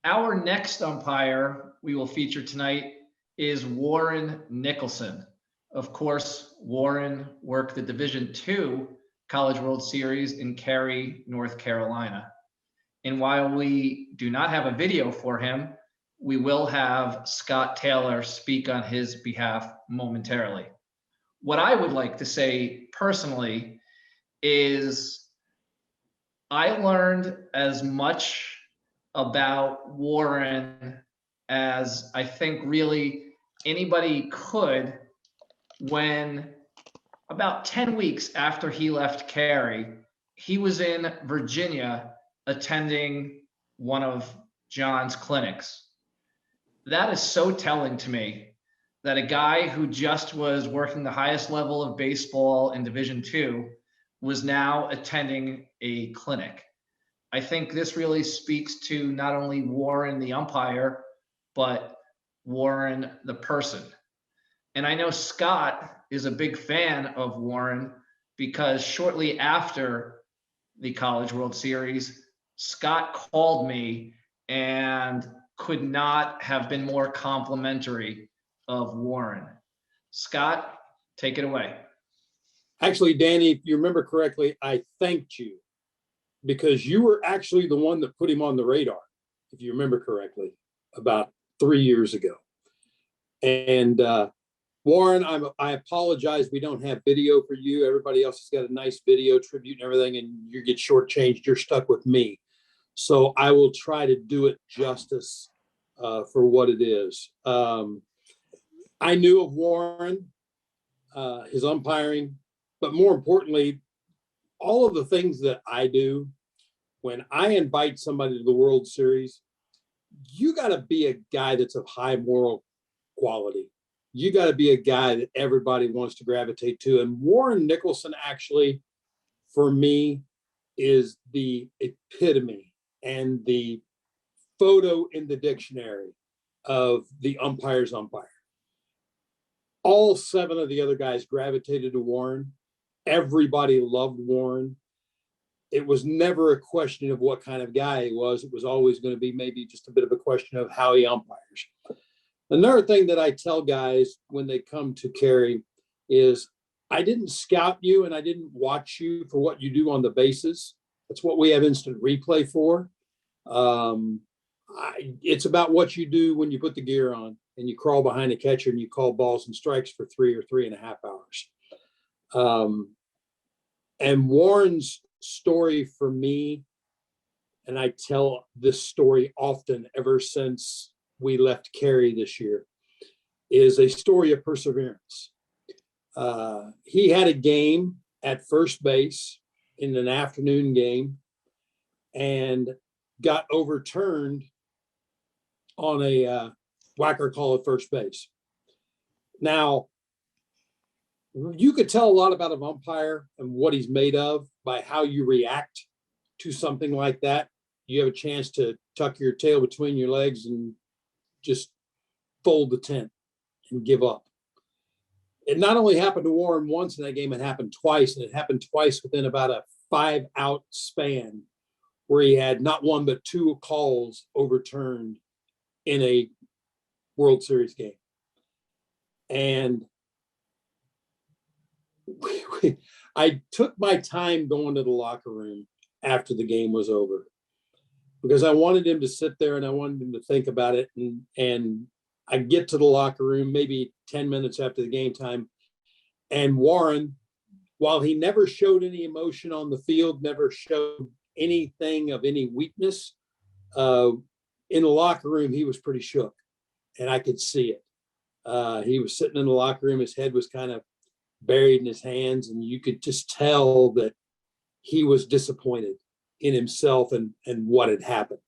Our next umpire we will feature tonight is Warren Nicholson. Of course, Warren worked the Division II College World Series in Cary, North Carolina. And while we do not have a video for him, we will have Scott Taylor speak on his behalf momentarily. What I would like to say personally is I learned as much about Warren as I think really anybody could when about 10 weeks after he left Cary, he was in Virginia attending one of John's clinics. That is so telling to me that a guy who just was working the highest level of baseball in Division II was now attending a clinic. I think this really speaks to not only Warren the umpire, but Warren the person. And I know Scott is a big fan of Warren because shortly after the College World Series, Scott called me and could not have been more complimentary of Warren. Scott, take it away. Actually, Danny, if you remember correctly, I thanked you because you were actually the one that put him on the radar, if you remember correctly, about 3 years ago. And Warren, I apologize. We don't have video for you. Everybody else has got a nice video tribute and everything, and you get shortchanged. You're stuck with me. So I will try to do it justice for what it is. I knew of Warren, his umpiring, but more importantly, all of the things that I do. When I invite somebody to the World Series, you got to be a guy that's of high moral quality. You got to be a guy that everybody wants to gravitate to. And Warren Nicholson actually, for me, is the epitome and the photo in the dictionary of the umpire's umpire. All 7 of the other guys gravitated to Warren. Everybody loved Warren. It was never a question of what kind of guy he was. It was always going to be maybe just a bit of a question of how he umpires. Another thing that I tell guys when they come to Cary is I didn't scout you and I didn't watch you for what you do on the bases. That's what we have instant replay for. It's about what you do when you put the gear on and you crawl behind a catcher and you call balls and strikes for 3 or 3.5 hours. And Warren's story for me, and I tell this story often ever since we left Cary this year, is a story of perseverance. He had a game at first base in an afternoon game and got overturned on a whacker call at first base. Now, you could tell a lot about an umpire and what he's made of by how you react to something like that. You have a chance to tuck your tail between your legs and just fold the tent and give up. It not only happened to Warren once in that game, it happened twice, and it happened twice within about a 5-out span where he had not one but 2 calls overturned in a World Series game. And I took my time going to the locker room after the game was over because I wanted him to sit there and I wanted him to think about it. And I get to the locker room maybe 10 minutes after the game time. And Warren, while he never showed any emotion on the field, never showed anything of any weakness, in the locker room, he was pretty shook and I could see it. He was sitting in the locker room. His head was kind of buried in his hands, and you could just tell that he was disappointed in himself and what had happened.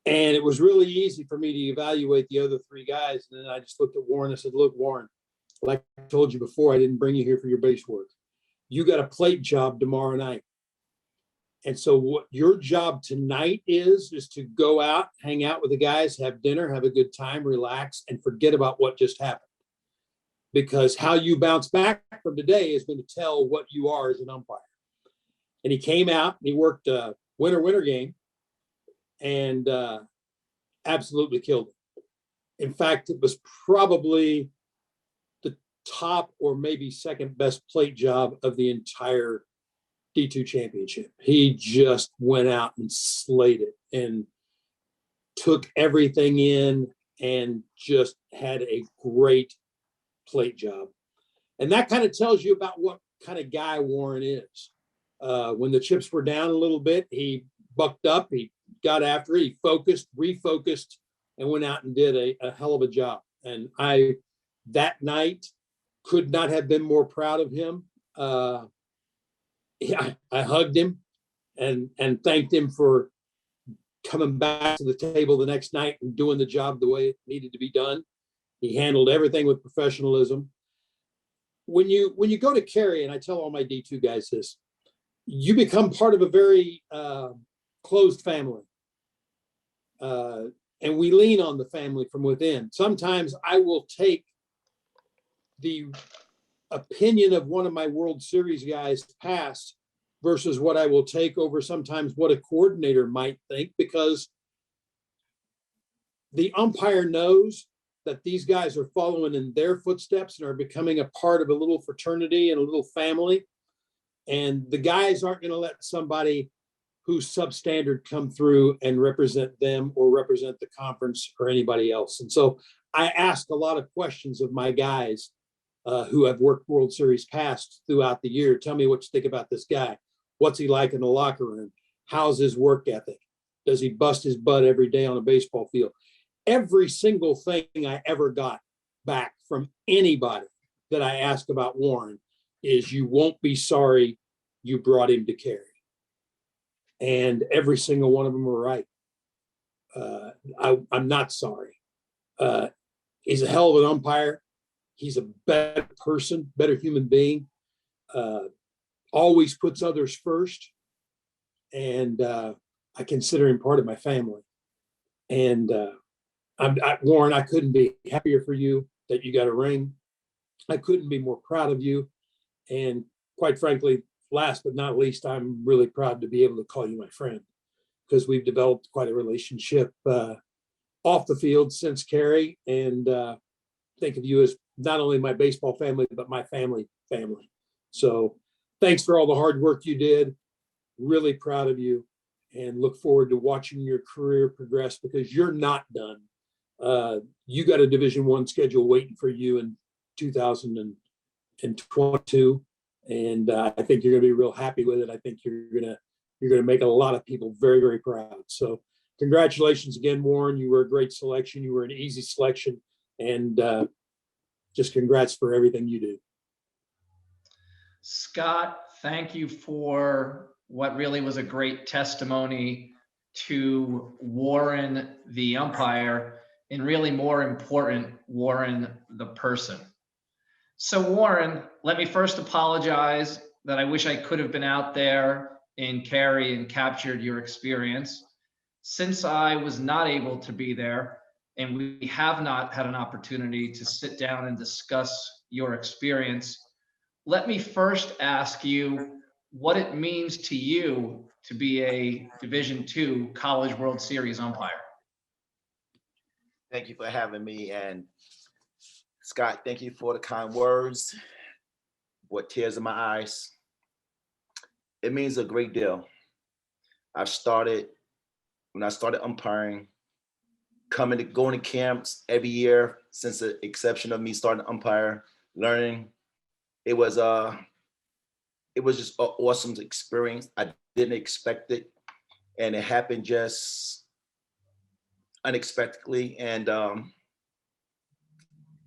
And it was really easy for me to evaluate the other 3 guys. And then I just looked at Warren and said, look, Warren, like I told you before, I didn't bring you here for your base work. You got a plate job tomorrow night. And so what your job tonight is to go out, hang out with the guys, have dinner, have a good time, relax, and forget about what just happened. Because how you bounce back from today is going to tell what you are as an umpire. And he came out and he worked a winner game. and absolutely killed it. In fact, it was probably the top or maybe second best plate job of the entire D2 championship. He just went out and slayed it and took everything in and just had a great plate job. And that kind of tells you about what kind of guy Warren is. When the chips were down a little bit, he bucked up, he got after it, he focused, refocused, and went out and did a hell of a job. And I, that night, could not have been more proud of him. I hugged him and thanked him for coming back to the table the next night and doing the job the way it needed to be done. He handled everything with professionalism. When you go to carry, and I tell all my D2 guys this, you become part of a very closed family. And we lean on the family from within. Sometimes I will take the opinion of one of my World Series guys past versus what I will take over sometimes what a coordinator might think, because the umpire knows that these guys are following in their footsteps and are becoming a part of a little fraternity and a little family. And the guys aren't going to let somebody who's substandard come through and represent them or represent the conference or anybody else. And so I ask a lot of questions of my guys who have worked World Series past throughout the year. Tell me what you think about this guy. What's he like in the locker room? How's his work ethic? Does he bust his butt every day on a baseball field? Every single thing I ever got back from anybody that I asked about Warren is, you won't be sorry you brought him to carry. And every single one of them were right. I'm not sorry. He's a hell of an umpire. He's a better person, better human being. Always puts others first. And I consider him part of my family. And Warren, I couldn't be happier for you that you got a ring. I couldn't be more proud of you. And quite frankly, last but not least, I'm really proud to be able to call you my friend, because we've developed quite a relationship off the field since Carey, and think of you as not only my baseball family, but my family. So thanks for all the hard work you did. Really proud of you, and look forward to watching your career progress, because you're not done. You got a Division I schedule waiting for you in 2022. And I think you're going to be real happy with it. I think you're going to make a lot of people very, very proud. So congratulations again, Warren. You were a great selection. You were an easy selection, and just congrats for everything you do. Scott, thank you for what really was a great testimony to Warren, the umpire, and really more important, Warren, the person. So Warren, let me first apologize that I wish I could have been out there in Cary and captured your experience. Since I was not able to be there, and we have not had an opportunity to sit down and discuss your experience, let me first ask you what it means to you to be a Division II College World Series umpire. Thank you for having me. And Scott, thank you for the kind words. Brought tears in my eyes. It means a great deal. When I started umpiring, going to camps every year since the exception of me starting to umpire, learning, it was just an awesome experience. I didn't expect it, and it happened just unexpectedly, and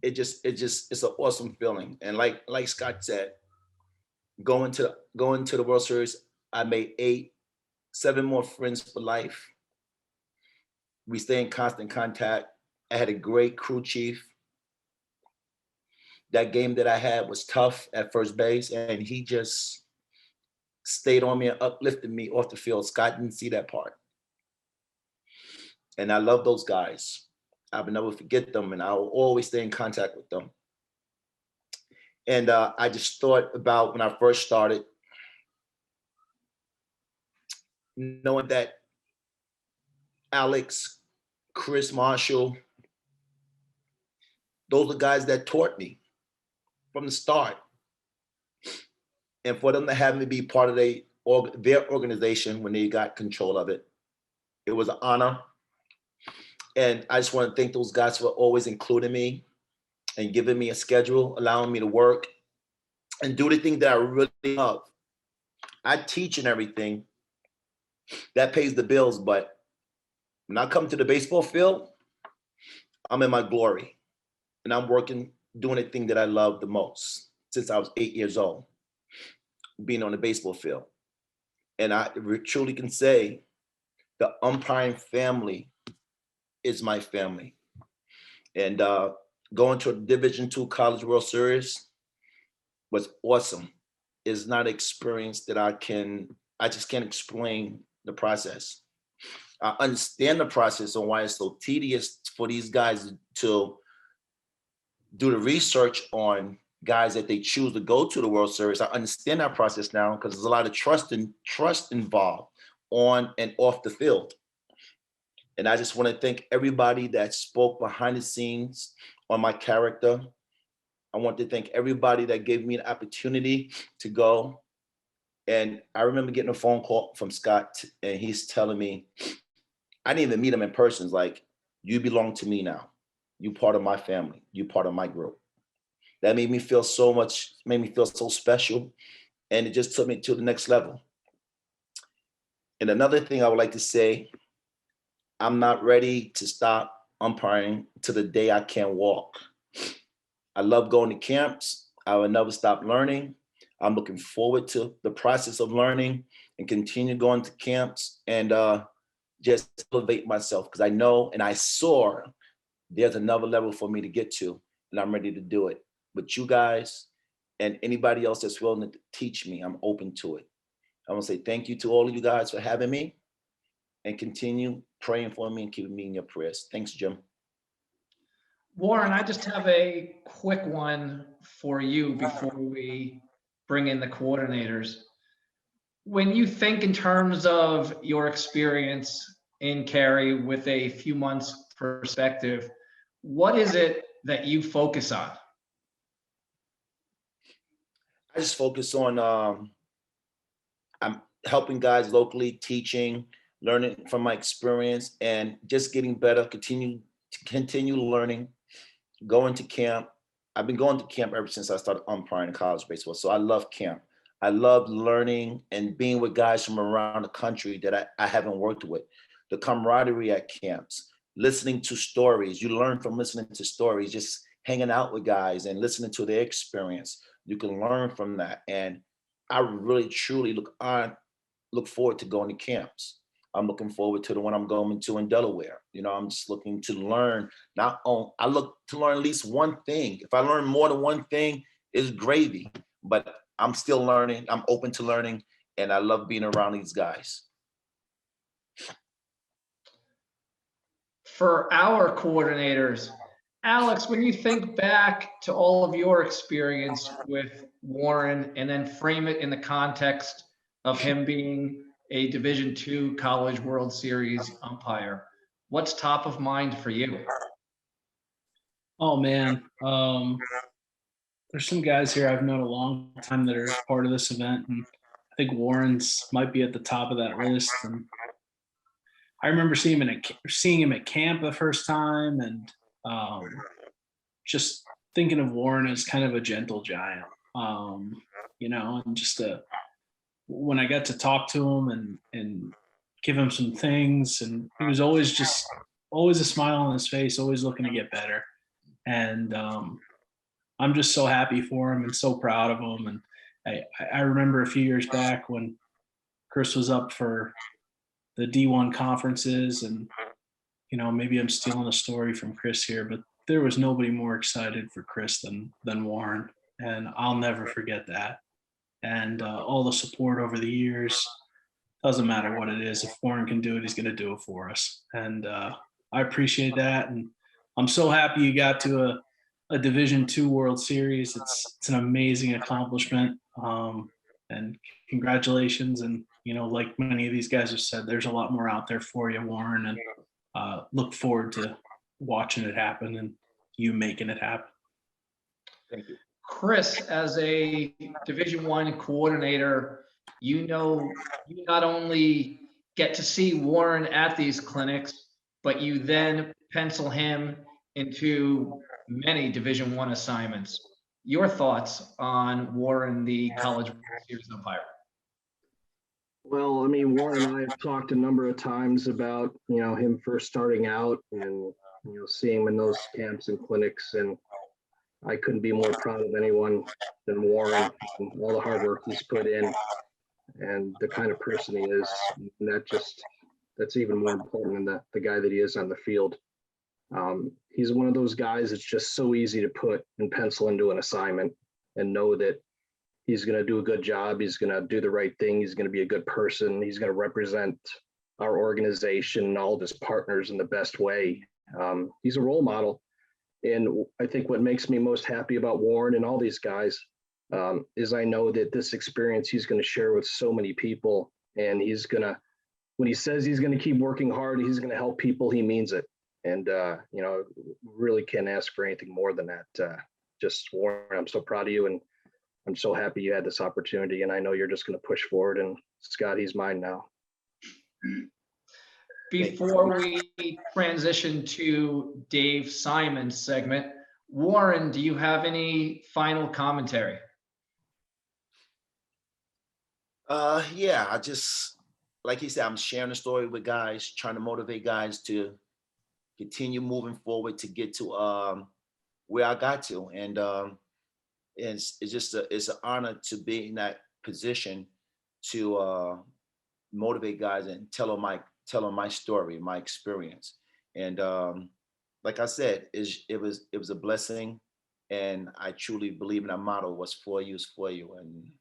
it's an awesome feeling. And like Scott said, going to the World Series, I made 7 more friends for life. We stay in constant contact. I had a great crew chief. That game that I had was tough at first base, and he just stayed on me and uplifted me off the field. Scott didn't see that part. And I love those guys. I will never forget them, and I will always stay in contact with them. And I just thought about when I first started, knowing that Alex, Chris Marshall, those are guys that taught me from the start. And for them to have me be part of their organization when they got control of it, it was an honor. And I just want to thank those guys for always including me and giving me a schedule, allowing me to work and do the thing that I really love. I teach and everything. That pays the bills, but when I come to the baseball field, I'm in my glory. And I'm working, doing the thing that I love the most since I was 8 years old, being on the baseball field. And I truly can say the umpiring family is my family. And going to a Division II College World Series was awesome. It's not an experience that I just can't explain the process. I understand the process and why it's so tedious for these guys to do the research on guys that they choose to go to the World Series. I understand that process now because there's a lot of trust involved on and off the field. And I just want to thank everybody that spoke behind the scenes on my character. I want to thank everybody that gave me an opportunity to go. And I remember getting a phone call from Scott, and he's telling me, I didn't even meet him in person. It's like, you belong to me now. You part of my family. You part of my group. That made me feel so special. And it just took me to the next level. And another thing I would like to say, I'm not ready to stop umpiring to the day I can't walk. I love going to camps. I will never stop learning. I'm looking forward to the process of learning and continue going to camps and just elevate myself because I know and I saw there's another level for me to get to, and I'm ready to do it. But you guys and anybody else that's willing to teach me, I'm open to it. I want to say thank you to all of you guys for having me and continue praying for me and keeping me in your prayers. Thanks, Jim. Warren, I just have a quick one for you before we bring in the coordinators. When you think in terms of your experience in Cary with a few months perspective, what is it that you focus on? I just focus on I'm helping guys locally, teaching, learning from my experience, and just getting better, continue learning, going to camp. I've been going to camp ever since I started umpiring in college baseball. So I love camp. I love learning and being with guys from around the country that I haven't worked with. The camaraderie at camps, listening to stories. You learn from listening to stories, just hanging out with guys and listening to their experience. You can learn from that. And I really, truly look forward to going to camps. I'm looking forward to the one I'm going to in Delaware. You know, I'm just looking to learn. I look to learn at least one thing. If I learn more than one thing, it's gravy. But I'm still learning. I'm open to learning, and I love being around these guys. For our coordinators, Alex, when you think back to all of your experience with Warren and then frame it in the context of him being a Division II College World Series umpire, what's top of mind for you? Oh man, there's some guys here I've known a long time that are part of this event, and I think Warren's might be at the top of that list. And I remember seeing him at camp the first time, and just thinking of Warren as kind of a gentle giant, you know, and just when I got to talk to him and give him some things, and he was always a smile on his face, always looking to get better. And I'm just so happy for him and so proud of him. And I remember a few years back when Chris was up for the D1 conferences, and, you know, maybe I'm stealing a story from Chris here, but there was nobody more excited for Chris than Warren. And I'll never forget that. And all the support over the years, doesn't matter what it is. If Warren can do it, he's going to do it for us. And I appreciate that. And I'm so happy you got to a Division II World Series. It's an amazing accomplishment. And congratulations. And, you know, like many of these guys have said, there's a lot more out there for you, Warren. And look forward to watching it happen and you making it happen. Thank you. Chris, as a Division I coordinator, you not only get to see Warren at these clinics, but you then pencil him into many Division I assignments. Your thoughts on Warren, the College World Series umpire? Well, I mean, Warren and I have talked a number of times about, him first starting out and, seeing him in those camps and clinics. And I couldn't be more proud of anyone than Warren and all the hard work he's put in and the kind of person he is. And that's even more important than the guy that he is on the field. He's one of those guys that's just so easy to put and pencil into an assignment and know that he's going to do a good job. He's going to do the right thing. He's going to be a good person. He's going to represent our organization and all of his partners in the best way. He's a role model. And I think what makes me most happy about Warren and all these guys is I know that this experience he's going to share with so many people. And he's going to, when he says he's going to keep working hard, he's going to help people, he means it. And, really can't ask for anything more than that. Just Warren, I'm so proud of you. And I'm so happy you had this opportunity, and I know you're just going to push forward. And Scott, he's mine now. Before we transition to Dave Simon's segment, Warren, do you have any final commentary? Yeah, I just, like he said, I'm sharing the story with guys, trying to motivate guys to continue moving forward to get to where I got to. And it's just it's an honor to be in that position to motivate guys and tell them my story, my experience. And like I said, it was a blessing, and I truly believe in our motto: "What's for you is for you," and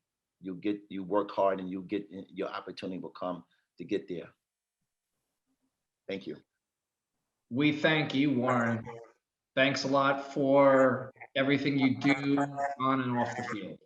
you work hard, and your opportunity will come to get there. Thank you. We thank you, Warren. Thanks a lot for everything you do on and off the field.